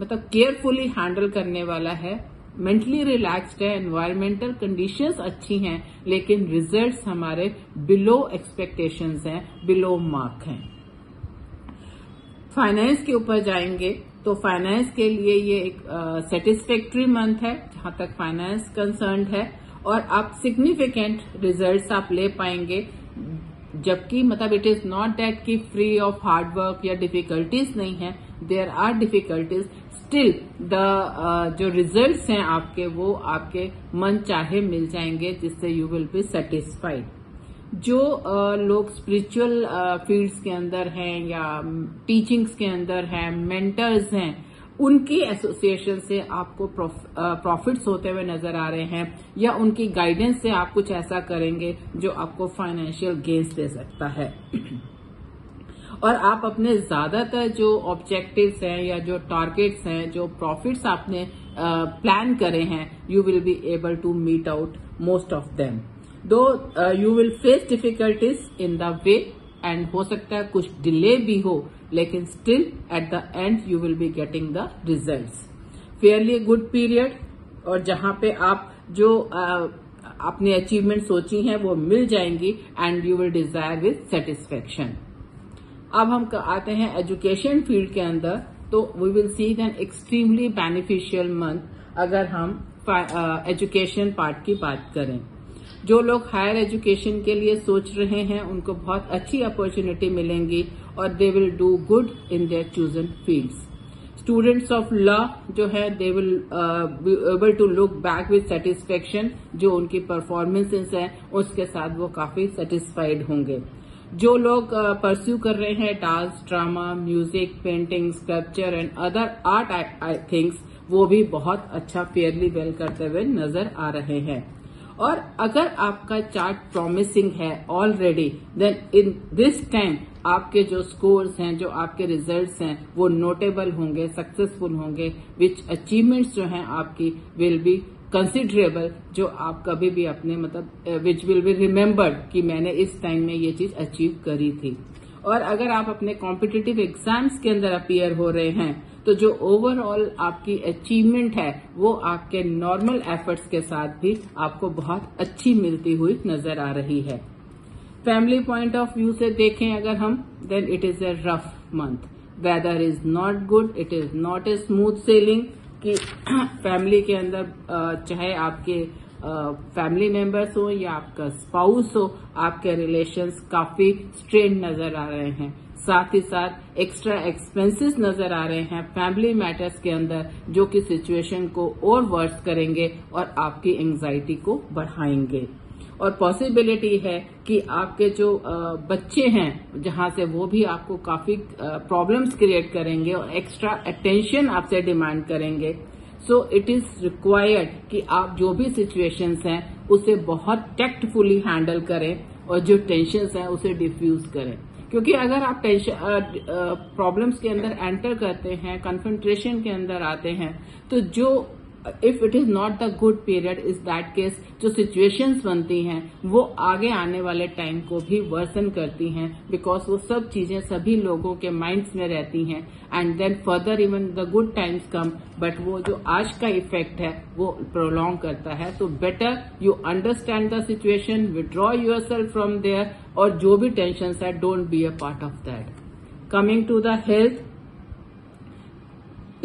मतलब केयरफुली हैंडल करने वाला है, मेंटली रिलैक्स्ड है, एनवायरमेंटल कंडीशंस अच्छी हैं, लेकिन रिजल्ट्स हमारे बिलो एक्सपेक्टेशंस हैं, बिलो मार्क हैं। फाइनेंस के ऊपर जाएंगे तो फाइनेंस के लिए ये एक सेटिस्फैक्ट्री मंथ है जहां तक फाइनेंस कंसर्न्ड है, और आप सिग्निफिकेंट रिजल्ट्स आप ले पाएंगे। जबकि मतलब इट इज नॉट दैट कि फ्री ऑफ हार्ड वर्क या डिफिकल्टीज नहीं है, there are difficulties, still the जो रिजल्ट्स हैं आपके वो आपके मन चाहे मिल जाएंगे, जिससे यू विल बी सेटिस्फाइड। जो लोग स्पिरिचुअल फील्ड्स के अंदर हैं या टीचिंग्स के अंदर हैं, मेंटर्स हैं, उनकी एसोसिएशन से आपको प्रॉफिट्स होते हुए नजर आ रहे हैं, या उनकी गाइडेंस से आप कुछ ऐसा करेंगे जो आपको फाइनेंशियल गेन्स दे सकता है। और आप अपने ज्यादातर जो ऑब्जेक्टिव्स हैं या जो टारगेट्स हैं, जो प्रॉफिट्स आपने प्लान करे हैं, you will be able to meet out most of them. Though you will face difficulties in the way, and हो सकता है कुछ डिले भी हो, लेकिन still at the end you will be getting the results. Fairly good period, और जहां पे आप जो अपनी अचीवमेंट सोची हैं वो मिल जाएंगी, and you will desire with satisfaction. अब हम आते हैं एजुकेशन फील्ड के अंदर, तो we will see an extremely beneficial month अगर हम एजुकेशन पार्ट की बात करें। जो लोग हायर एजुकेशन के लिए सोच रहे हैं उनको बहुत अच्छी अपॉर्चुनिटी मिलेंगी, और they will do good in their chosen fields. Students of law जो है they will be able to look back with satisfaction, जो उनकी परफॉर्मेंसेस हैं उसके साथ वो काफी सेटिस्फाइड होंगे। जो लोग परस्यू कर रहे हैं dance, drama, music, painting, sculpture and other art things, वो भी बहुत अच्छा फेयरली वेल करते हुए नजर आ रहे हैं। और अगर आपका चार्ट प्रॉमिसिंग है already, then in this time आपके जो स्कोर्स हैं, जो आपके रिजल्ट्स हैं, वो नोटेबल होंगे, सक्सेसफुल होंगे, विच अचीवमेंट्स जो हैं आपकी विल बी कंसिडरेबल, जो आप कभी भी अपने मतलब विच विल बी रिमेम्बर्ड कि मैंने इस टाइम में ये चीज अचीव करी थी। और अगर आप अपने कॉम्पिटिटिव एग्जाम्स के अंदर अपीयर हो रहे हैं, तो जो ओवरऑल आपकी अचीवमेंट है वो आपके नॉर्मल एफर्ट्स के साथ भी आपको बहुत अच्छी मिलती हुई नजर आ रही है। फैमिली पॉइंट ऑफ व्यू से देखें अगर हम, then it is a rough month. Weather is not good, it is not a smooth sailing कि फैमिली के अंदर चाहे आपके फैमिली मेंबर्स हो या आपका स्पाउस हो, आपके रिलेशंस काफी स्ट्रेन नजर आ रहे हैं। साथ ही साथ एक्स्ट्रा एक्सपेंसेस नजर आ रहे हैं फैमिली मैटर्स के अंदर, जो कि सिचुएशन को और वर्स करेंगे और आपकी एंजाइटी को बढ़ाएंगे। और पॉसिबिलिटी है कि आपके जो बच्चे हैं जहां से, वो भी आपको काफी प्रॉब्लम्स क्रिएट करेंगे और एक्स्ट्रा अटेंशन आपसे डिमांड करेंगे। सो इट इज रिक्वायर्ड कि आप जो भी सिचुएशंस हैं उसे बहुत टैक्टफुली हैंडल करें और जो टेंशन्स हैं उसे डिफ्यूज करें। क्योंकि अगर आप प्रॉब्लम्स के अंदर एंटर करते हैं, कन्फ्रंटेशन के अंदर आते हैं, तो जो if it is not the good period, is that case जो सिचुएशंस बनती हैं वो आगे आने वाले टाइम को भी वर्सन करती हैं, बिकॉज वो सब चीजें सभी लोगों के माइंड्स में रहती हैं, and then further even the good times come, but वो जो आज का इफेक्ट है वो प्रोलॉन्ग करता है। तो better you understand the situation, withdraw yourself from there, और जो भी टेंशन है don't be a part of that. Coming to the health,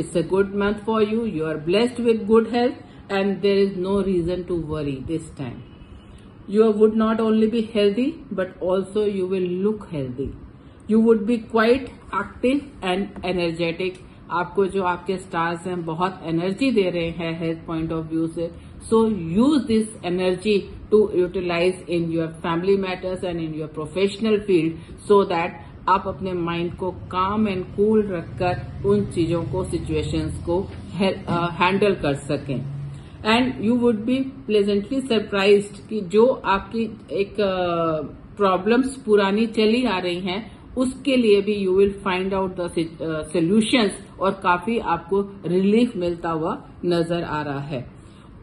it's a good month for you. You are blessed with good health and there is no reason to worry this time. You would not only be healthy but also you will look healthy. You would be quite active and energetic. आपको जो आपके stars हैं बहुत energy दे रहे हैं health point of view से. So use this energy to utilize in your family matters and in your professional field so that आप अपने माइंड को काम एंड कूल रखकर उन चीजों को, सिचुएशंस को हैंडल कर सकें. And you would be pleasantly surprised कि जो आपकी एक प्रॉब्लम्स पुरानी चली आ रही हैं उसके लिए भी you will find out the solutions और काफी आपको रिलीफ मिलता हुआ नजर आ रहा है।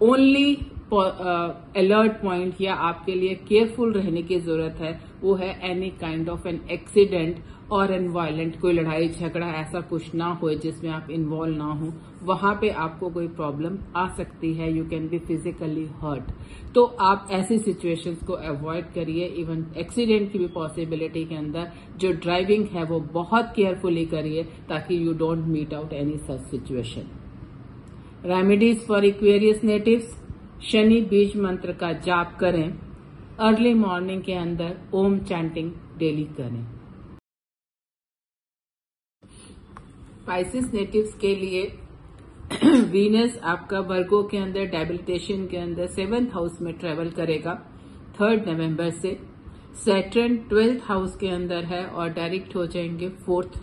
ओनली अलर्ट पॉइंट या आपके लिए केयरफुल रहने की जरूरत है वो है any kind of an accident और एन वायलेंट, कोई लड़ाई झगड़ा ऐसा कुछ ना हो जिसमें आप इन्वॉल्व ना हो, वहां पे आपको कोई प्रॉब्लम आ सकती है, you can be physically hurt. तो आप ऐसी सिचुएशंस को अवॉइड करिए। इवन एक्सीडेंट की भी पॉसिबिलिटी के अंदर जो ड्राइविंग है वो बहुत केयरफुली करिए ताकि you don't meet out any such situation. Remedies for Aquarius natives, Shani बीज मंत्र का जाप करें, अर्ली मॉर्निंग के अंदर ओम चैंटिंग डेली करें। स्पाइसिस नेटिव्स के लिए वीनस आपका वर्गो के अंदर डेबिलिटेशन के अंदर 7th हाउस में ट्रेवल करेगा 3 नवंबर से। सैटर्न 12th हाउस के अंदर है और डायरेक्ट हो जाएंगे 4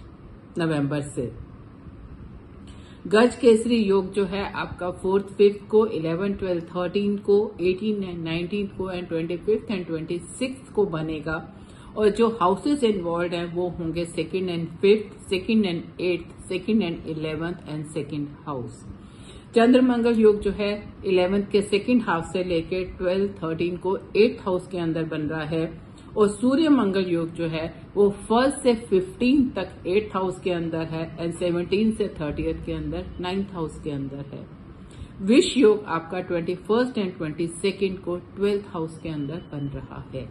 नवंबर से। गज केसरी योग जो है आपका 4th 5th को, 11 12 13 को, 18 एंड 19 को एंड 25th एंड 26th को बनेगा। और जो हाउसेस इन्वॉल्व हैं वो होंगे 2nd and 5th, 2nd and 8th, 2nd and 11th and 2nd house. चंद्र मंगल योग जो है 11th के 2nd हाउस से लेकर 12 13 को 8th हाउस के अंदर बन रहा है। और सूर्य मंगल योग जो है वो 1st से 15 तक 8th हाउस के अंदर है एंड 17 से 30th के अंदर 9th हाउस के अंदर है। विष योग आपका 21st एंड 22nd को 12th हाउस के अंदर बन रहा है।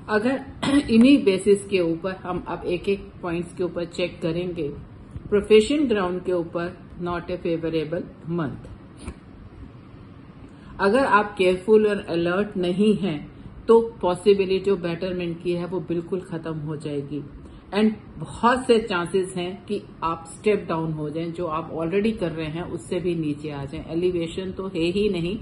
अगर इन्हीं बेसिस के ऊपर हम अब एक एक पॉइंट्स के ऊपर चेक करेंगे, प्रोफेशन ग्राउंड के ऊपर नॉट ए फेवरेबल मंथ। अगर आप केयरफुल और अलर्ट नहीं हैं तो पॉसिबिलिटी जो बेटरमेंट की है वो बिल्कुल खत्म हो जाएगी एंड बहुत से चांसेस हैं कि आप स्टेप डाउन हो जाएं, जो आप ऑलरेडी कर रहे हैं उससे भी नीचे आ जाएं। एलिवेशन तो है ही नहीं,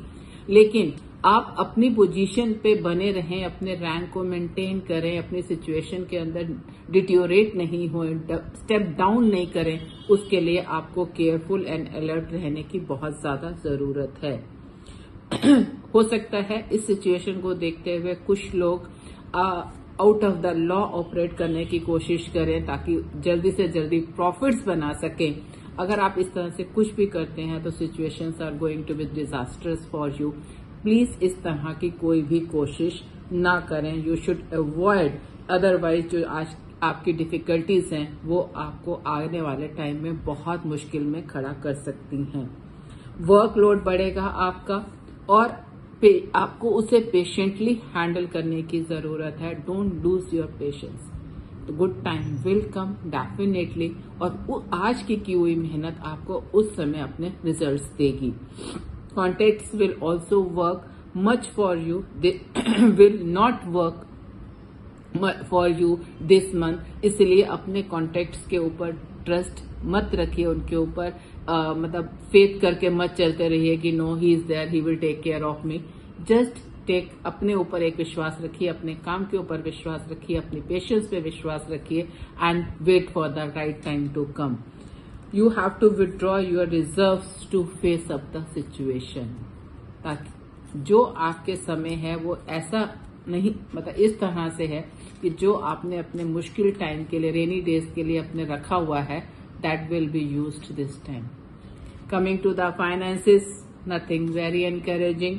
लेकिन आप अपनी पोजीशन पे बने रहें, अपने रैंक को मेंटेन करें, अपनी सिचुएशन के अंदर डिटोरेट नहीं हो, स्टेप डाउन नहीं करें, उसके लिए आपको केयरफुल एंड अलर्ट रहने की बहुत ज्यादा जरूरत है। हो सकता है इस सिचुएशन को देखते हुए कुछ लोग out of the law operate करने की कोशिश करें ताकि जल्दी से जल्दी प्रॉफिट्स बना सकें। अगर आप इस तरह से कुछ भी करते हैं तो situations are going to be disasters for you. Please इस तरह की कोई भी कोशिश ना करें, यू शुड अवॉइड, अदरवाइज जो आज आपकी डिफिकल्टीज हैं वो आपको आने वाले टाइम में बहुत मुश्किल में खड़ा कर सकती हैं। वर्कलोड बढ़ेगा आपका और आपको उसे पेशेंटली हैंडल करने की जरूरत है। Don't lose your patience, good time will come definitely, और आज की हुई मेहनत आपको उस समय अपने रिजल्ट्स देगी। Contacts will also work much for you, will not work for you this month. इसलिए अपने कॉन्टेक्ट्स के ऊपर ट्रस्ट मत रखिए, उनके ऊपर मतलब फेथ करके मत चलते रहिए कि no he is there, he will take care of me. Just take, अपने ऊपर एक विश्वास रखिए, अपने काम के ऊपर विश्वास रखिए, अपनी पेशेंस पे विश्वास रखिए and wait for the right time to come. You have to withdraw your reserves to face up the situation, ताकि जो आपके समय है वो ऐसा नहीं, मतलब इस तरह से है कि जो आपने अपने मुश्किल टाइम के लिए, रेनी डेज के लिए अपने रखा हुआ है, that will be used this time. Coming to the finances, nothing very encouraging.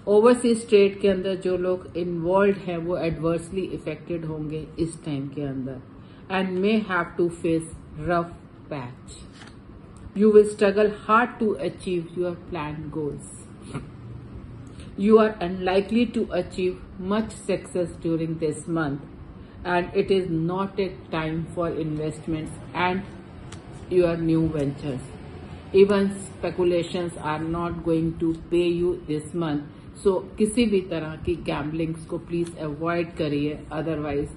Overseas trade के अंदर जो लोग इन्वॉल्व हैं वो एडवर्सली इफेक्टेड होंगे इस टाइम के अंदर and may have to face rough patch. You will struggle hard to achieve your plan goals. You are unlikely to achieve much success during this month, and it is not a time for investments and your new ventures. Even speculations are not going to pay you this month. So किसी भी तरह की गैम्बलिंग्स को please avoid करिए, otherwise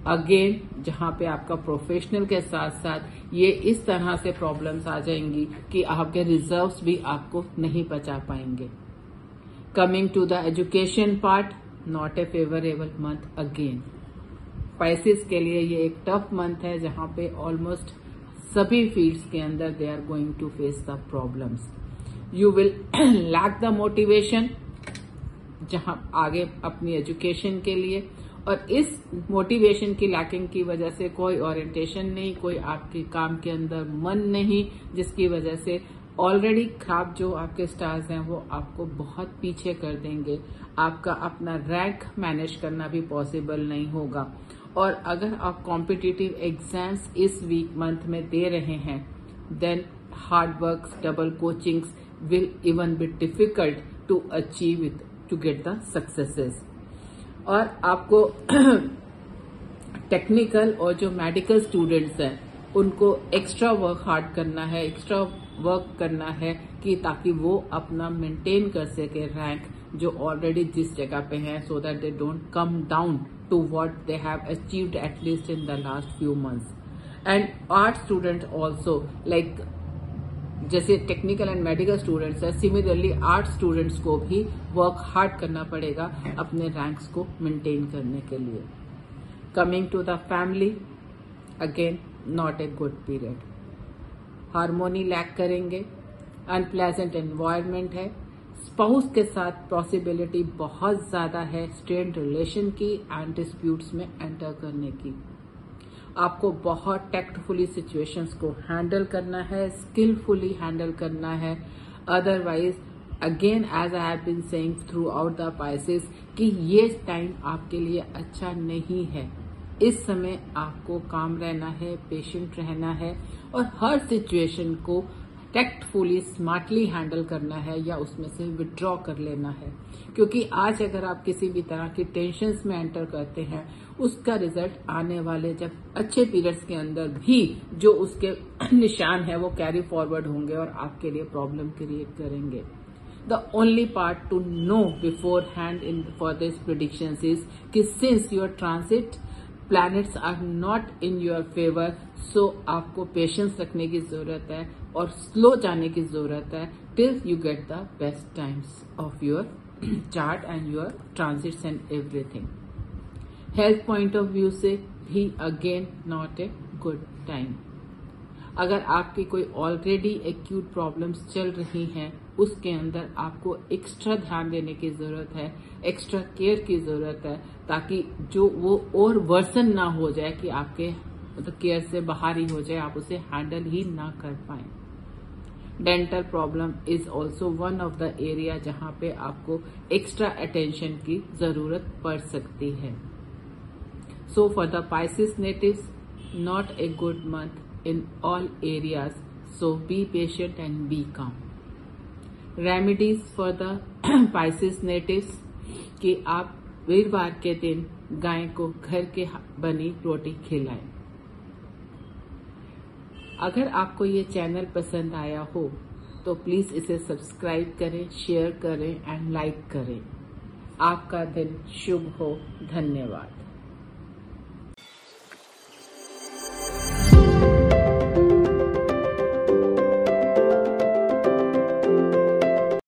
again जहां पे आपका professional के साथ साथ ये इस तरह से प्रॉब्लम्स आ जाएंगी कि आपके रिजर्व्स भी आपको नहीं बचा पाएंगे। Coming to the education part, not a favorable month again. Pisces के लिए ये एक टफ मंथ है जहां पे ऑलमोस्ट सभी फील्ड्स के अंदर they are going to face the problems. You will lack the motivation जहां आगे अपनी एजुकेशन के लिए, और इस मोटिवेशन की लैकिंग की वजह से कोई ओरिएंटेशन नहीं, कोई आपके काम के अंदर मन नहीं, जिसकी वजह से ऑलरेडी खराब जो आपके स्टार्स हैं वो आपको बहुत पीछे कर देंगे। आपका अपना रैंक मैनेज करना भी पॉसिबल नहीं होगा। और अगर आप कॉम्पिटिटिव एग्जाम्स इस वीक मंथ में दे रहे हैं, then hard work, double coachings will even be difficult to achieve it, to get the successes. और आपको टेक्निकल और जो मेडिकल स्टूडेंट्स हैं उनको एक्स्ट्रा वर्क हार्ड करना है, एक्स्ट्रा वर्क करना है कि ताकि वो अपना मेंटेन कर सके रैंक जो ऑलरेडी जिस जगह पे है, so that they don't come down to what they have achieved at least in the last few months. And art student also, like जैसे टेक्निकल एंड मेडिकल स्टूडेंट्स है, सिमिलरली आर्ट स्टूडेंट्स को भी work hard करना पड़ेगा अपने ranks को maintain करने के लिए। Coming to the family, again not a good period. Harmony lack करेंगे, अनप्लेजेंट एनवायरनमेंट है, स्पाउस के साथ पॉसिबिलिटी बहुत ज्यादा है स्ट्रेन्ड रिलेशन की एंड डिस्प्यूट्स में एंटर करने की। आपको बहुत टैक्टफुली सिचुएशंस को हैंडल करना है, स्किलफुली हैंडल करना है। Otherwise again as I have been saying throughout the Pisces कि ये टाइम आपके लिए अच्छा नहीं है। इस समय आपको काम रहना है, पेशेंट रहना है और हर सिचुएशन को टैक्टफुली स्मार्टली हैंडल करना है या उसमें से विड्रॉ कर लेना है। क्योंकि आज अगर आप किसी भी तरह की टेंशन्स में एंटर करते हैं, उसका रिजल्ट आने वाले जब अच्छे पीरियड्स के अंदर भी जो उसके निशान है वो कैरी फॉरवर्ड होंगे और आपके लिए प्रॉब्लम क्रिएट करेंगे। The only part to know beforehand in for this predictions is कि since your transit planets are not in your favor, so आपको पेशेंस रखने की जरूरत है और स्लो जाने की जरूरत है till you get the best times of your chart and your transits and everything. Health point of view से भी again not a good time. अगर आपकी कोई ऑलरेडी एक्यूट प्रॉब्लम्स चल रही हैं, उसके अंदर आपको एक्स्ट्रा ध्यान देने की जरूरत है, एक्स्ट्रा केयर की जरूरत है, ताकि जो वो और वर्सन ना हो जाए कि आपके मतलब केयर से बाहर ही हो जाए, आप उसे हैंडल ही ना कर पाए। Dental problem is also one of the area जहां पे आपको एक्स्ट्रा अटेंशन की जरूरत पड़ सकती है। So for the Pisces natives, not a good month in all areas, so be patient and be calm. Remedies for the Pisces natives कि आप वीरवार के दिन गाय को घर के बनी रोटी खिलाएं। अगर आपको ये चैनल पसंद आया हो तो प्लीज इसे सब्सक्राइब करें, शेयर करें एंड लाइक करें। आपका दिन शुभ हो। धन्यवाद।